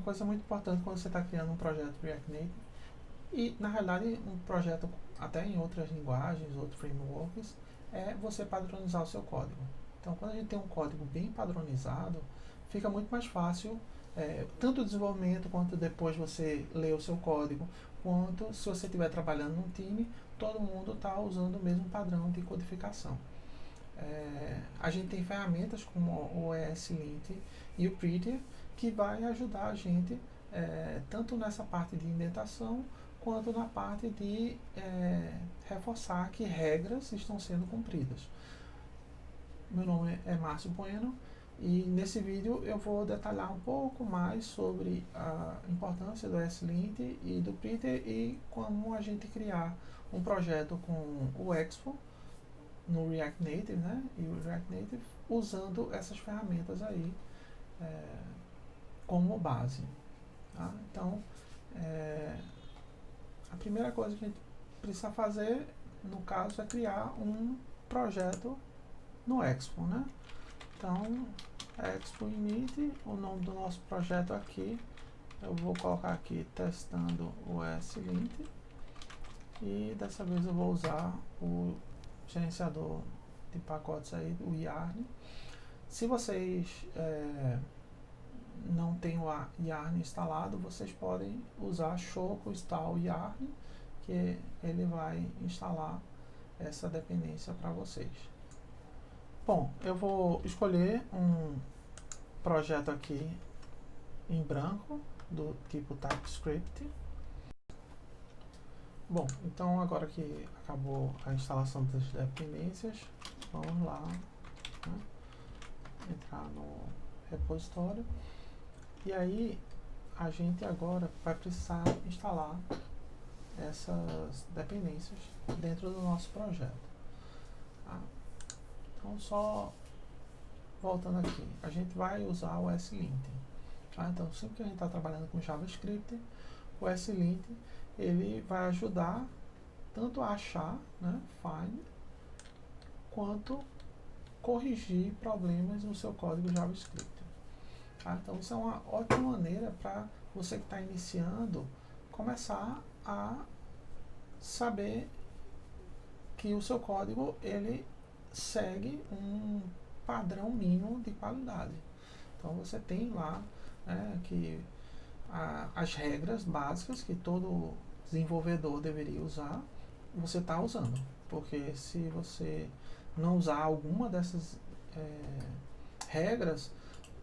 coisa muito importante quando você está criando um projeto React Native, e na realidade um projeto até em outras linguagens, outros frameworks, é você padronizar o seu código. Então, quando a gente tem um código bem padronizado, fica muito mais fácil, tanto o desenvolvimento, quanto depois você ler o seu código, quanto se você estiver trabalhando num time, todo mundo está usando o mesmo padrão de codificação. A gente tem ferramentas como o ESLint e o Prettier, que vai ajudar a gente tanto nessa parte de indentação, quanto na parte de reforçar que regras estão sendo cumpridas. Meu nome é Márcio Bueno, e nesse vídeo eu vou detalhar um pouco mais sobre a importância do ESLint e do Prettier e como a gente criar um projeto com o Expo no React Native, né, e o React Native, usando essas ferramentas aí como base. Tá? Então, a primeira coisa que a gente precisa fazer, no caso, é criar um projeto no Expo, né? Então, Expo Init, o nome do nosso projeto aqui, eu vou colocar aqui testando o ESLint, e dessa vez eu vou usar o gerenciador de pacotes aí, o Yarn. Se vocês não têm o Yarn instalado, vocês podem usar Choco install Yarn, que ele vai instalar essa dependência para vocês. Bom, eu vou escolher um projeto aqui em branco, do tipo TypeScript. Bom, então agora que acabou a instalação das dependências, vamos lá, né, entrar no repositório, e aí a gente agora vai precisar instalar essas dependências dentro do nosso projeto. Tá? Então, só voltando aqui, a gente vai usar o ESLint. Tá? Então, sempre que a gente está trabalhando com JavaScript, o ESLint ele vai ajudar tanto a achar, né, find, quanto corrigir problemas no seu código JavaScript. Tá? Então, isso é uma ótima maneira para você que está iniciando começar a saber que o seu código ele segue um padrão mínimo de qualidade. Então, você tem lá, né, que as regras básicas que todo desenvolvedor deveria usar, você está usando. Porque se você não usar alguma dessas regras,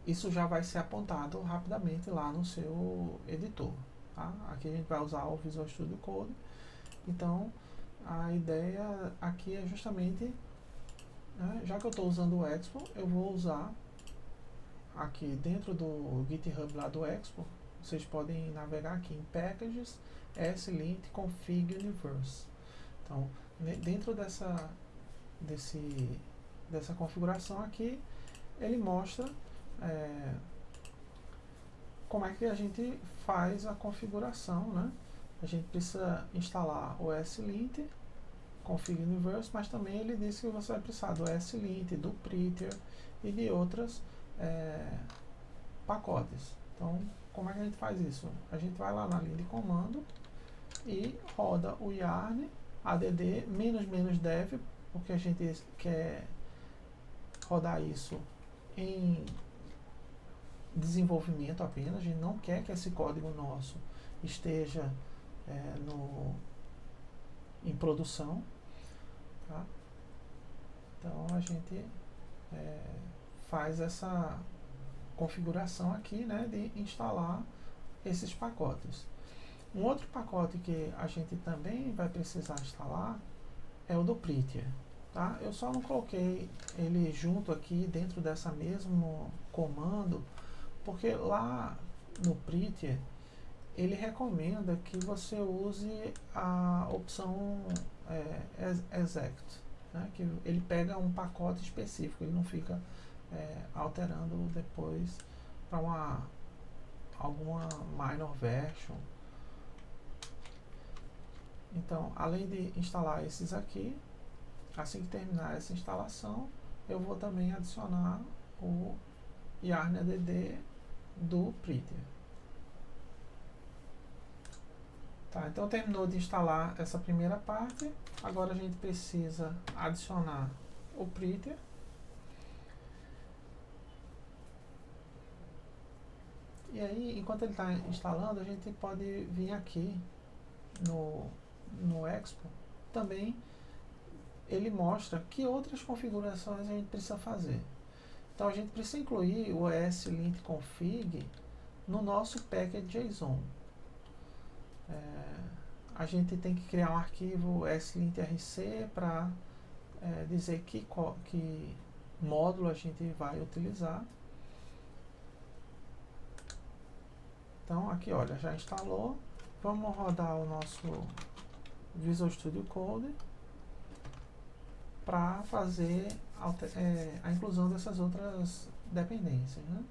isso já vai ser apontado rapidamente lá no seu editor. Tá? Aqui a gente vai usar o Visual Studio Code. Então, a ideia aqui é justamente, né, já que eu estou usando o Expo, eu vou usar aqui dentro do GitHub lá do Expo. Vocês podem navegar aqui em Packages, ESLint Config Universe. Então, dentro dessa configuração aqui, ele mostra como é que a gente faz a configuração, né? A gente precisa instalar o ESLint Config Universe, mas também ele diz que você vai precisar do ESLint, do Prettier e de outros pacotes. Então, como é que a gente faz isso? A gente vai lá na linha de comando e roda o yarn add --dev, porque a gente quer rodar isso em desenvolvimento apenas, a gente não quer que esse código nosso esteja em produção. Tá? Então a gente faz essa configuração aqui, né, de instalar esses pacotes. Um outro pacote que a gente também vai precisar instalar é o do Prettier. Tá? Eu só não coloquei ele junto aqui dentro dessa mesmo comando, porque lá no Prettier ele recomenda que você use a opção exect, né? Que ele pega um pacote específico, ele não fica alterando depois para alguma minor version. Então, além de instalar esses aqui, assim que terminar essa instalação, eu vou também adicionar o yarn add do Prettier. Tá, então terminou de instalar essa primeira parte. Agora a gente precisa adicionar o Prettier. E aí, enquanto ele está instalando, a gente pode vir aqui no Expo. Também ele mostra que outras configurações a gente precisa fazer. Então a gente precisa incluir o ESLint config no nosso package.json. A gente tem que criar um arquivo ESLint-rc para dizer que módulo a gente vai utilizar. Então aqui, olha, já instalou. Vamos rodar o nosso Visual Studio Code para fazer a inclusão dessas outras dependências, né?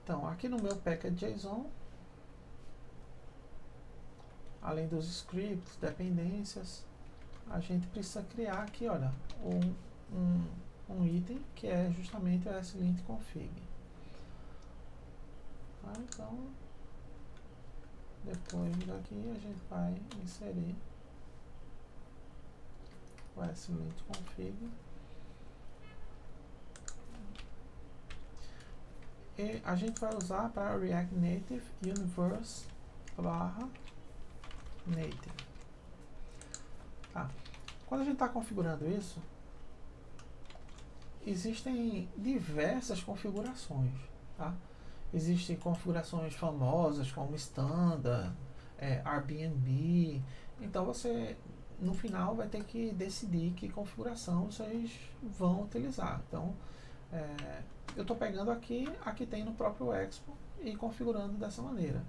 Então, aqui no meu package.json, além dos scripts, dependências, a gente precisa criar aqui, olha, um item que é justamente o ESLint config. Tá? Então, depois daqui a gente vai inserir o ESLint config. E a gente vai usar para React Native Universe /native. Tá. Quando a gente está configurando isso, existem diversas configurações. Tá? Existem configurações famosas como Standard, Airbnb. Então você, no final, vai ter que decidir que configuração vocês vão utilizar. Então, eu estou pegando aqui, tem no próprio Expo e configurando dessa maneira.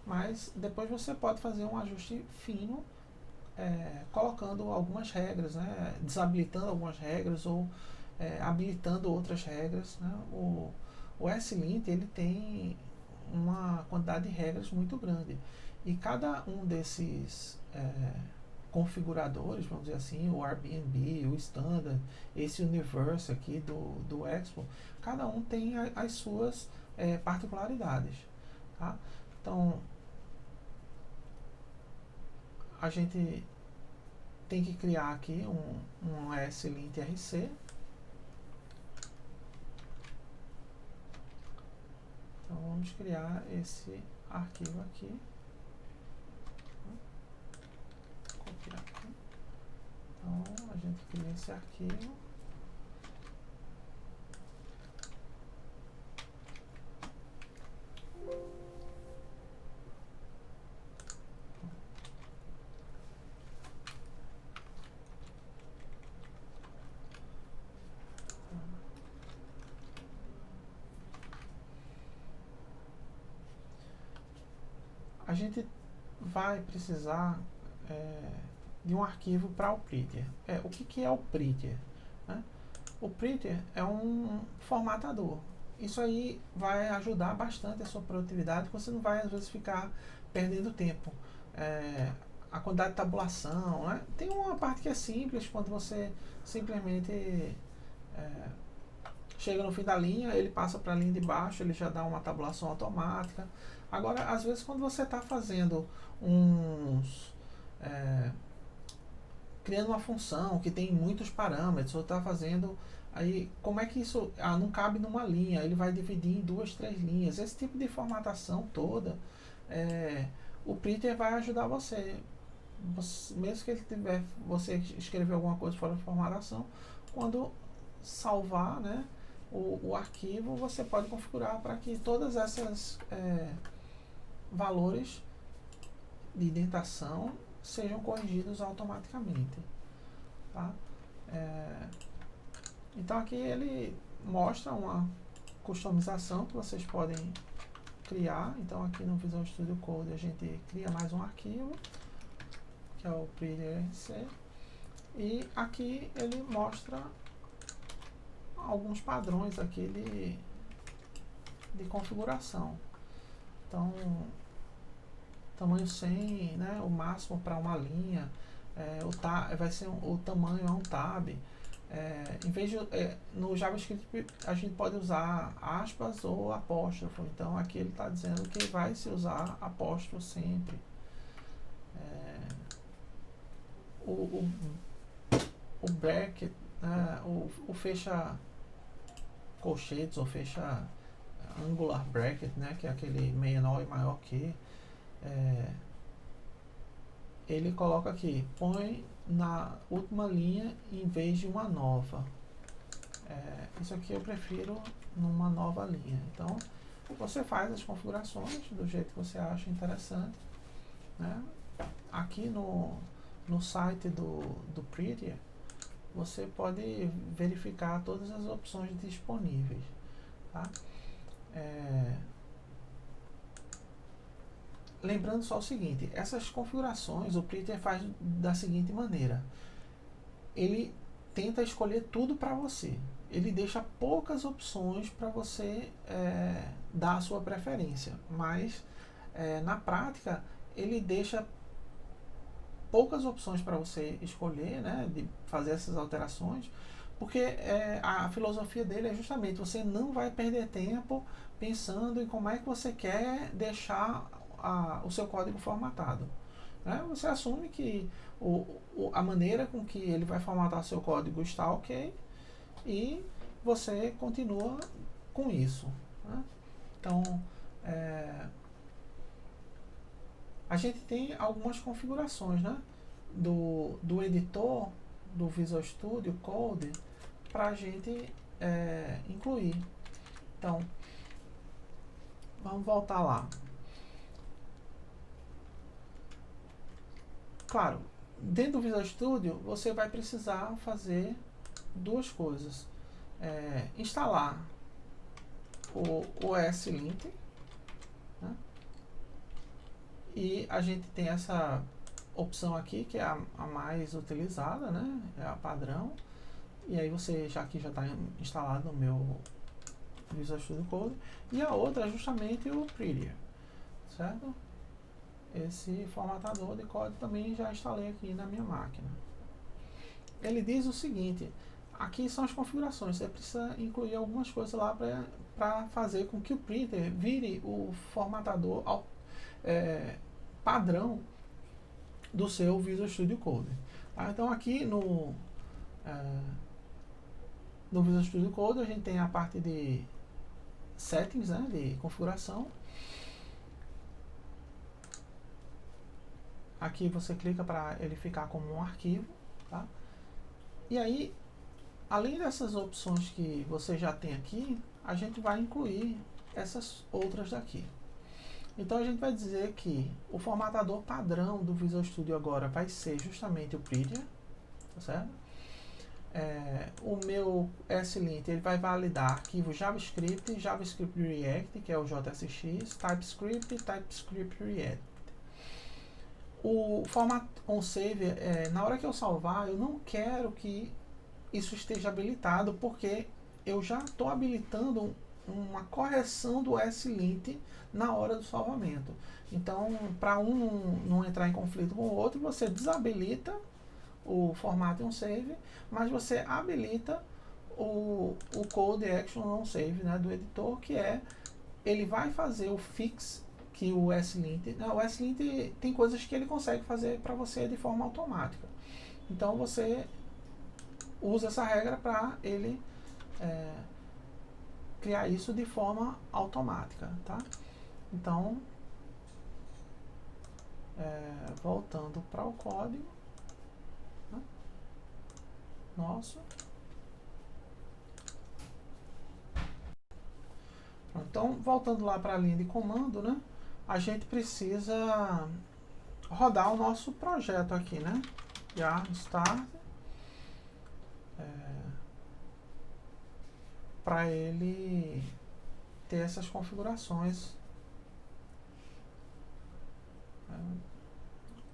Mas depois você pode fazer um ajuste fino, colocando algumas regras, né? Desabilitando algumas regras ou habilitando outras regras, né? O ESLint ele tem uma quantidade de regras muito grande e cada um desses configuradores, vamos dizer assim, o Airbnb, o Standard, esse Universe aqui do Expo, cada um tem as suas particularidades. Tá? Então, a gente tem que criar aqui um ESLint-rc. Então, vamos criar esse arquivo aqui. Copiar aqui. Então, a gente cria esse arquivo. A gente vai precisar de um arquivo para o Prettier. O que é o Prettier? Né? O Prettier é um formatador. Isso aí vai ajudar bastante a sua produtividade, você não vai às vezes ficar perdendo tempo. A quantidade de tabulação, né? Tem uma parte que é simples, quando você simplesmente chega no fim da linha, ele passa para a linha de baixo, ele já dá uma tabulação automática. Agora, às vezes, quando você está fazendo criando uma função que tem muitos parâmetros, ou está fazendo, aí como é que isso não cabe numa linha, ele vai dividir em 2, 3 linhas, esse tipo de formatação toda, o Prettier vai ajudar você, mesmo que ele tiver, você escrever alguma coisa fora de formatação, quando salvar, né, o arquivo, você pode configurar para que todas essas valores de indentação sejam corrigidos automaticamente. Tá? Então aqui ele mostra uma customização que vocês podem criar. Então aqui no Visual Studio Code a gente cria mais um arquivo, que é o Prettier-rc, e aqui ele mostra alguns padrões aqui de configuração. Então, tamanho 100, né, o máximo para uma linha, vai ser o tamanho é um tab. em vez de, no JavaScript a gente pode usar aspas ou apóstrofo, então aqui ele está dizendo que vai se usar apóstrofo sempre. O bracket, o fecha colchetes ou fecha angular bracket, né, que é aquele menor e maior que, ele coloca aqui, põe na última linha em vez de uma nova. Isso aqui eu prefiro numa nova linha. Então você faz as configurações do jeito que você acha interessante, né? Aqui no site do Prettier você pode verificar todas as opções disponíveis, tá? Lembrando só o seguinte, essas configurações o Prettier faz da seguinte maneira: ele tenta escolher tudo para você, ele deixa poucas opções para você dar a sua preferência, mas na prática ele deixa poucas opções para você escolher, né, de fazer essas alterações, porque a filosofia dele é justamente você não vai perder tempo pensando em como é que você quer deixar o seu código formatado. Né? Você assume que a maneira com que ele vai formatar seu código está ok e você continua com isso. Né? Então, a gente tem algumas configurações, né, do editor do Visual Studio Code para a gente incluir. Então, vamos voltar lá. Claro, dentro do Visual Studio você vai precisar fazer duas coisas. Instalar o ESLint, né? E a gente tem essa opção aqui que é a mais utilizada, né? É a padrão. E aí você já aqui já está instalado no meu Visual Studio Code. E a outra é justamente o Prettier, certo? Esse formatador de código também já instalei aqui na minha máquina. Ele diz o seguinte: aqui são as configurações, você precisa incluir algumas coisas lá para fazer com que o Prettier vire o formatador padrão do seu Visual Studio Code. Tá? Então aqui no Visual Studio Code a gente tem a parte de settings, né, de configuração. Aqui você clica para ele ficar como um arquivo, tá? E aí, além dessas opções que você já tem aqui, a gente vai incluir essas outras daqui. Então a gente vai dizer que o formatador padrão do Visual Studio agora vai ser justamente o Prettier, tá certo? O meu ESLint ele vai validar arquivos JavaScript, JavaScript React, que é o JSX, TypeScript e TypeScript React. O format on save, na hora que eu salvar, eu não quero que isso esteja habilitado, porque eu já estou habilitando uma correção do ESLint na hora do salvamento. Então, para um não entrar em conflito com o outro, você desabilita o format on save, mas você habilita o code action on save, né, do editor, que ele vai fazer o fix que o ESLint, o ESLint tem coisas que ele consegue fazer para você de forma automática. Então você usa essa regra para ele criar isso de forma automática, tá? Então, voltando para o código, né, nosso. Então, voltando lá para a linha de comando, né, a gente precisa rodar o nosso projeto aqui, né? Yarn start, para ele ter essas configurações.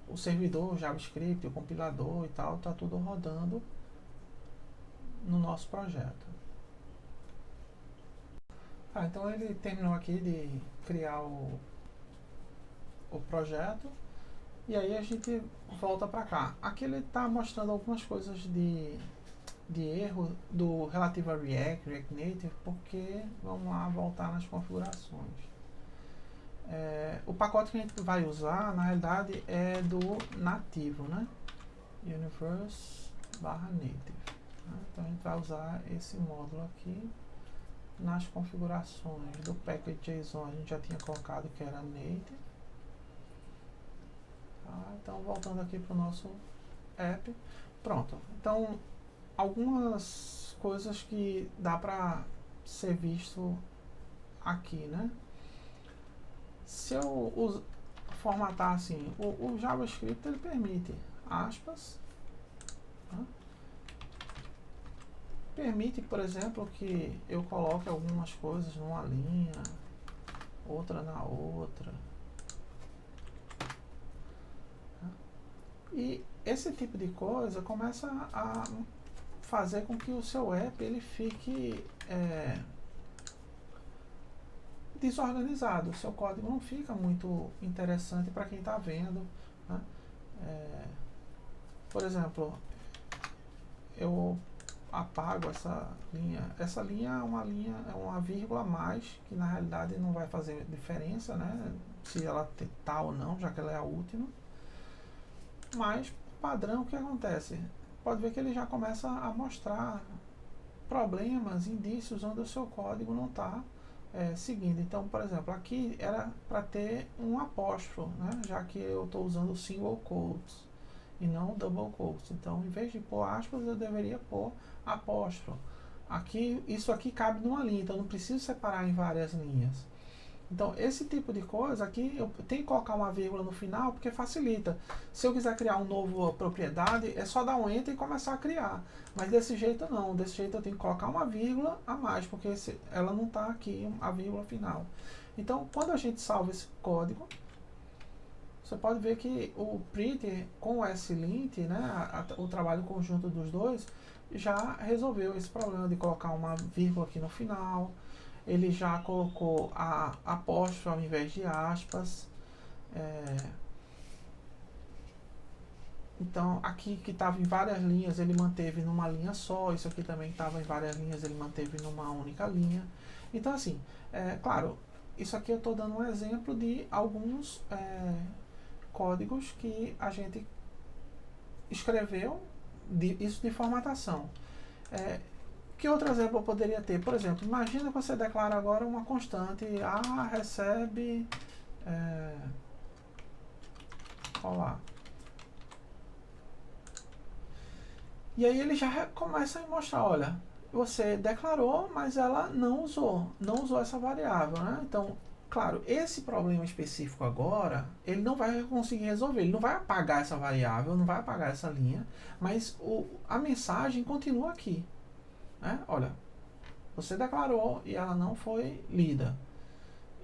O servidor, o JavaScript, o compilador e tal, tá tudo rodando no nosso projeto. Então ele terminou aqui de criar o projeto. E aí a gente volta para cá. Aqui ele está mostrando algumas coisas de de erro do relativo a React, React Native, porque vamos lá voltar nas configurações. O pacote que a gente vai usar, na realidade, é do nativo, né? Universe/native. Então a gente vai usar esse módulo aqui. Nas configurações do package.json a gente já tinha colocado que era native. Então voltando aqui para o nosso app. Pronto. Então algumas coisas que dá para ser visto aqui, né? Se eu formatar assim, o JavaScript ele permite aspas, né? Permite, por exemplo, que eu coloque algumas coisas numa linha, outra na outra. E esse tipo de coisa começa a fazer com que o seu app ele fique desorganizado. O seu código não fica muito interessante para quem está vendo, né? Por exemplo, eu apago essa linha. Essa linha é uma vírgula a mais, que na realidade não vai fazer diferença, né? Se ela tá ou não, já que ela é a última. Mas, padrão, o que acontece? Pode ver que ele já começa a mostrar problemas, indícios onde o seu código não está seguindo. Então, por exemplo, aqui era para ter um apóstrofo, né? Já que eu estou usando single quotes e não double quotes. Então, em vez de pôr aspas, eu deveria pôr apóstrofo. Aqui, isso aqui cabe numa linha, então eu não preciso separar em várias linhas. Então, esse tipo de coisa aqui, eu tenho que colocar uma vírgula no final, porque facilita. Se eu quiser criar uma nova propriedade, é só dar um enter e começar a criar. Mas desse jeito não, desse jeito eu tenho que colocar uma vírgula a mais, porque ela não está aqui, a vírgula final. Então, quando a gente salva esse código, você pode ver que o Pretty com o SLint, né, o trabalho conjunto dos dois, já resolveu esse problema de colocar uma vírgula aqui no final. Ele já colocou a apóstrofo ao invés de aspas. Então, aqui que estava em várias linhas, ele manteve numa linha só. Isso aqui também estava em várias linhas, ele manteve numa única linha. Então, assim, claro, isso aqui eu estou dando um exemplo de alguns códigos que a gente escreveu, isso de formatação. Que outro exemplo eu poderia ter? Por exemplo, imagina que você declara agora uma constante, A recebe, olá. E aí ele já começa a mostrar, olha, você declarou, mas ela não usou essa variável, né? Então, claro, esse problema específico agora, ele não vai conseguir resolver, ele não vai apagar essa variável, não vai apagar essa linha, mas a mensagem continua aqui. Olha, você declarou e ela não foi lida.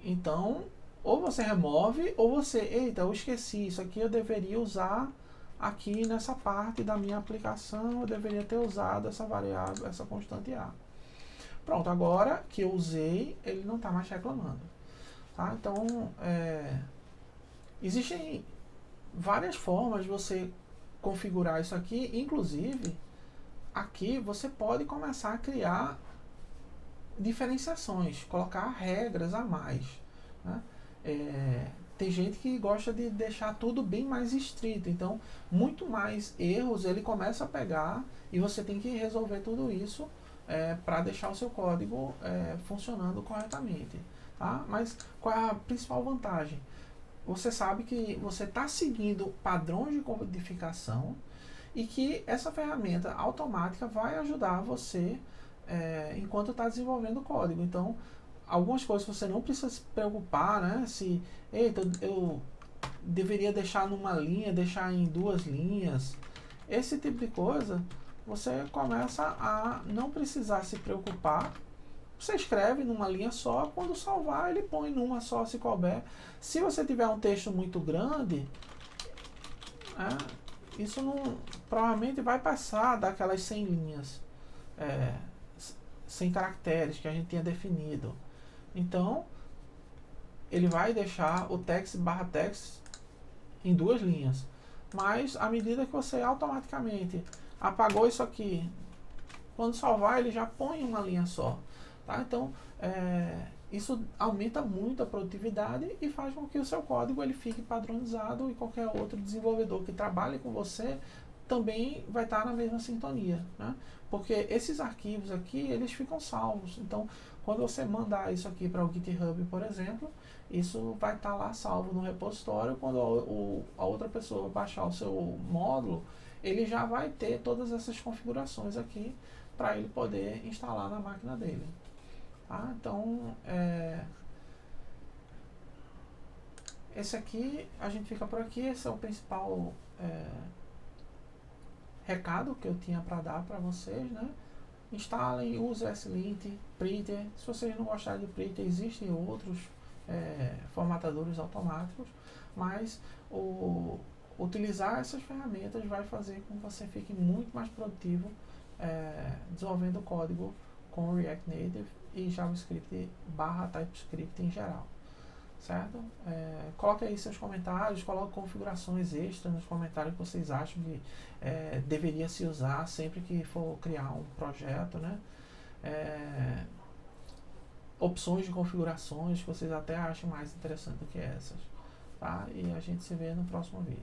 Então, ou você remove, ou você, eita, eu esqueci, isso aqui eu deveria usar aqui nessa parte da minha aplicação, eu deveria ter usado essa variável, essa constante A. Pronto, agora que eu usei, ele não está mais reclamando. Tá? Então, existem várias formas de você configurar isso aqui, inclusive, aqui você pode começar a criar diferenciações, colocar regras a mais, né? Tem gente que gosta de deixar tudo bem mais estrito, então muito mais erros ele começa a pegar e você tem que resolver tudo isso para deixar o seu código funcionando corretamente. Tá? Mas qual é a principal vantagem? Você sabe que você está seguindo padrões de codificação e que essa ferramenta automática vai ajudar você enquanto está desenvolvendo o código. Então, algumas coisas você não precisa se preocupar, né? Se, eita, eu deveria deixar numa linha, deixar em duas linhas. Esse tipo de coisa, você começa a não precisar se preocupar. Você escreve numa linha só, quando salvar, ele põe numa só se couber. Se você tiver um texto muito grande, isso não, provavelmente vai passar daquelas 100 linhas, 100 caracteres que a gente tinha definido. Então, ele vai deixar o text/text em duas linhas. Mas, à medida que você automaticamente apagou isso aqui, Quando salvar, ele já põe uma linha só. Tá? Então, isso aumenta muito a produtividade e faz com que o seu código ele fique padronizado e qualquer outro desenvolvedor que trabalhe com você também vai estar na mesma sintonia, né? Porque esses arquivos aqui, eles ficam salvos. Então, quando você mandar isso aqui para o GitHub, por exemplo, isso vai estar lá salvo no repositório. Quando a outra pessoa baixar o seu módulo, ele já vai ter todas essas configurações aqui para ele poder instalar na máquina dele. Tá? Então, esse aqui, a gente fica por aqui. Esse é o principal recado que eu tinha para dar para vocês, né? Instalem, usem o SLint, Printer. Se vocês não gostarem de Printer, existem outros formatadores automáticos, mas utilizar essas ferramentas vai fazer com que você fique muito mais produtivo desenvolvendo código com React Native e JavaScript / TypeScript em geral. Certo? Coloque aí seus comentários, coloque configurações extras nos comentários que vocês acham que deveria se usar sempre que for criar um projeto, né? Opções de configurações que vocês até acham mais interessantes do que essas. Tá? E a gente se vê no próximo vídeo.